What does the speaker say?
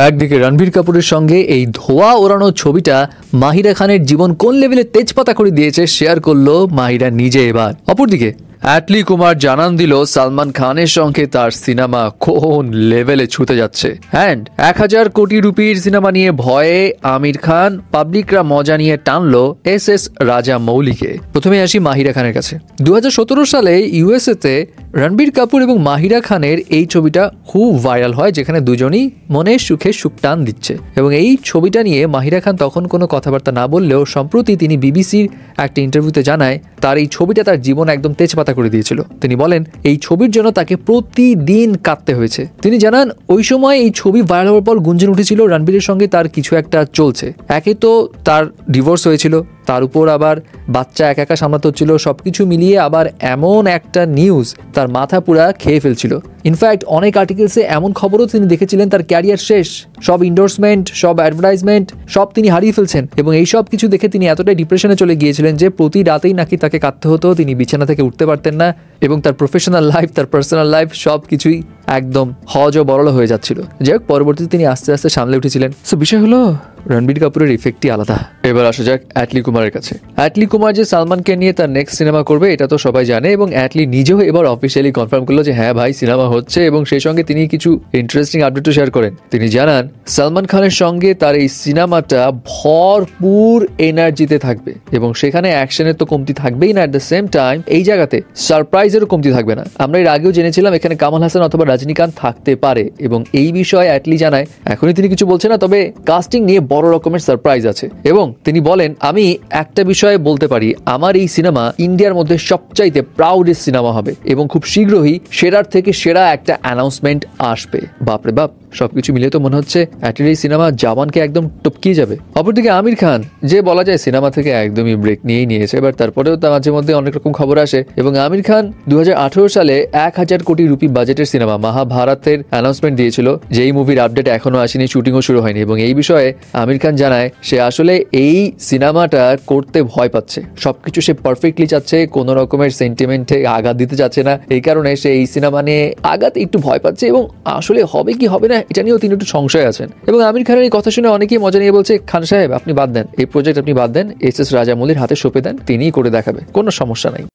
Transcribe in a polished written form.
একদিকে রণবীর কাপুরের সঙ্গে এই ধোয়া ওড়ানো ছবিটা মাহিরা খানের জীবন কোন লেভেলে তেজপাতা করে দিয়েছে শেয়ার করলো মাহিরা নিজে। এবার অপরদিকে অ্যাটলি কুমার জানান দিল সালমান খানের সঙ্গে তার সিনেমা কোন লেভেলে ছুতে যাচ্ছে। অ্যান্ড 1000 কোটি রুপির সিনেমা নিয়ে ভয়ে আমির খান, পাবলিকরা মজা নিয়ে টানলো এস রাজা মৌলিকে। প্রথমে আসি মাহিরা খানের কাছে। 2017 সালে ইউএসএতে রণবীর কাপুর এবং মাহিরা খানের এই ছবিটা খুব ভাইরাল হয়, যেখানে দুজনই মনে সুখে সুখ টান দিচ্ছে। এবং এই ছবিটা নিয়ে মাহিরা খান তখন কোনো কথাবার্তা না বললেও সম্প্রতি তিনি বিবিসির একটা ইন্টারভিউতে জানায় তার এই ছবিটা তার জীবন একদম তেজপাতা করে দিয়েছিল। তিনি বলেন এই ছবির জন্য তাকে প্রতিদিন কাঁদতে হয়েছে। তিনি জানান ওই সময় এই ছবি ভাইরাল হওয়ার পর গুঞ্জন উঠেছিল রণবীরের সঙ্গে তার কিছু একটা চলছে। একে তো তার ডিভোর্স হয়েছিল, তার উপর আবার বাচ্চা একা একা সামলাতে হচ্ছিল, সবকিছু মিলিয়ে আবার এমন একটা নিউজ তার মাথা পুরা খেয়ে ফেলছিল। ইনফ্যাক্ট অনেক আর্টিকেলসে এমন খবরও তিনি দেখেছিলেন তার ক্যারিয়ার শেষ, সব ইন্ডোর্সমেন্ট, সব অ্যাডভার্টাইজমেন্ট সব তিনি হারিয়ে ফেলছেন। এবং এই সব কিছু দেখে তিনি এতটাই ডিপ্রেশনে চলে গিয়েছিলেন যে প্রতি রাতেই নাকি তাকে কাঁদতে হতো, তিনি বিছানা থেকে উঠতে পারতেন না এবং তার প্রফেশনাল লাইফ, তার পার্সোনাল লাইফ সব কিছুই একদম হজ ও বড়ল হয়ে যাচ্ছিল। যাই হোক, পরবর্তীতে তিনি আস্তে আস্তে সামলে উঠেছিলেন। সো বিষয় হলো রণবীর কাপুরের ইফেক্টই আলাদা। এবার আসা যাক অ্যাটলি কুমারের কাছে। অ্যাটলি কুমার যে সালমানকে নিয়ে তার নেক্সট সিনেমা করবে এটা তো সবাই জানে, এবং অ্যাটলি নিজেও এবার অফিসিয়ালি কনফার্ম করলো যে হ্যাঁ ভাই সিনেমা হচ্ছে, এবং সেই সঙ্গে তিনি কিছু ইন্টারেস্টিং আপডেটও শেয়ার করেন। তিনি জানান সালমান খানের সঙ্গে তার এই সিনেমাটা ভরপুর এনার্জিতে থাকবে এবং সেখানে অ্যাকশনের তো কমতি থাকবেই না, অ্যাট দ্য সেম টাইম এই জায়গাতে সারপ্রাইজেরও কমতি থাকবে না। আমরা এর আগেও জেনেছিলাম এখানে কামাল হাসান অথবা রজনীকান্ত থাকতে পারে, এবং এই বিষয়ে অ্যাটলি জানায় এখনই তিনি কিছু বলছেন না, তবে কাস্টিং নিয়ে বড় রকমের সারপ্রাইজ আছে। এবং তিনি বলেন আমি একটা বিষয়ে বলতে পারি, আমার এই সিনেমা ইন্ডিয়ার মধ্যে সবচাইতে প্রাউডেস্ট সিনেমা হবে এবং খুব শীঘ্রই সেরার থেকে সেরা একটা অ্যানাউন্সমেন্ট আসবে। বাপরে বাপ, সবকিছু মিলে তো মনে হচ্ছে অ্যাটলির এই সিনেমা জওয়ানকে একদম টপকিয়ে যাবে। অপরদিকে আমির খান, যে বলা যায় সিনেমা থেকে একদমই ব্রেক নিয়েই নিয়েছে, এবার তারপরেও তার মাঝে মধ্যে অনেক রকম খবর আসে। এবং আমির খান 2018 সালে 1000 কোটি রুপি বাজেটের সিনেমা মহাভারতের অ্যানাউন্সমেন্ট দিয়েছিল, যেই মুভির আপডেট এখনো আসেনি, শুটিংও শুরু হয়নি। এবং এই বিষয়ে আমির খান জানায় সে আসলে এই সিনেমাটা করতে ভয় পাচ্ছে, সবকিছু সে পারফেক্টলি চাচ্ছে, কোনো রকমের সেন্টিমেন্টে আঘাত দিতে চাচ্ছে না। এই কারণে সে এই সিনেমা নিয়ে আঘাত একটু ভয় পাচ্ছে, এবং আসলে হবে কি হবে না এটা নিয়েও তিনি একটু সংশয় আছেন। এবং আমির খানের এই কথা শুনে অনেকেই মজা নিয়ে বলছে খান সাহেব আপনি বাদ দেন, এই প্রজেক্ট আপনি বাদ দেন, এস রাজামৌলির হাতে সঁপে দেন, তিনিই করে দেখাবে, কোনো সমস্যা নাই।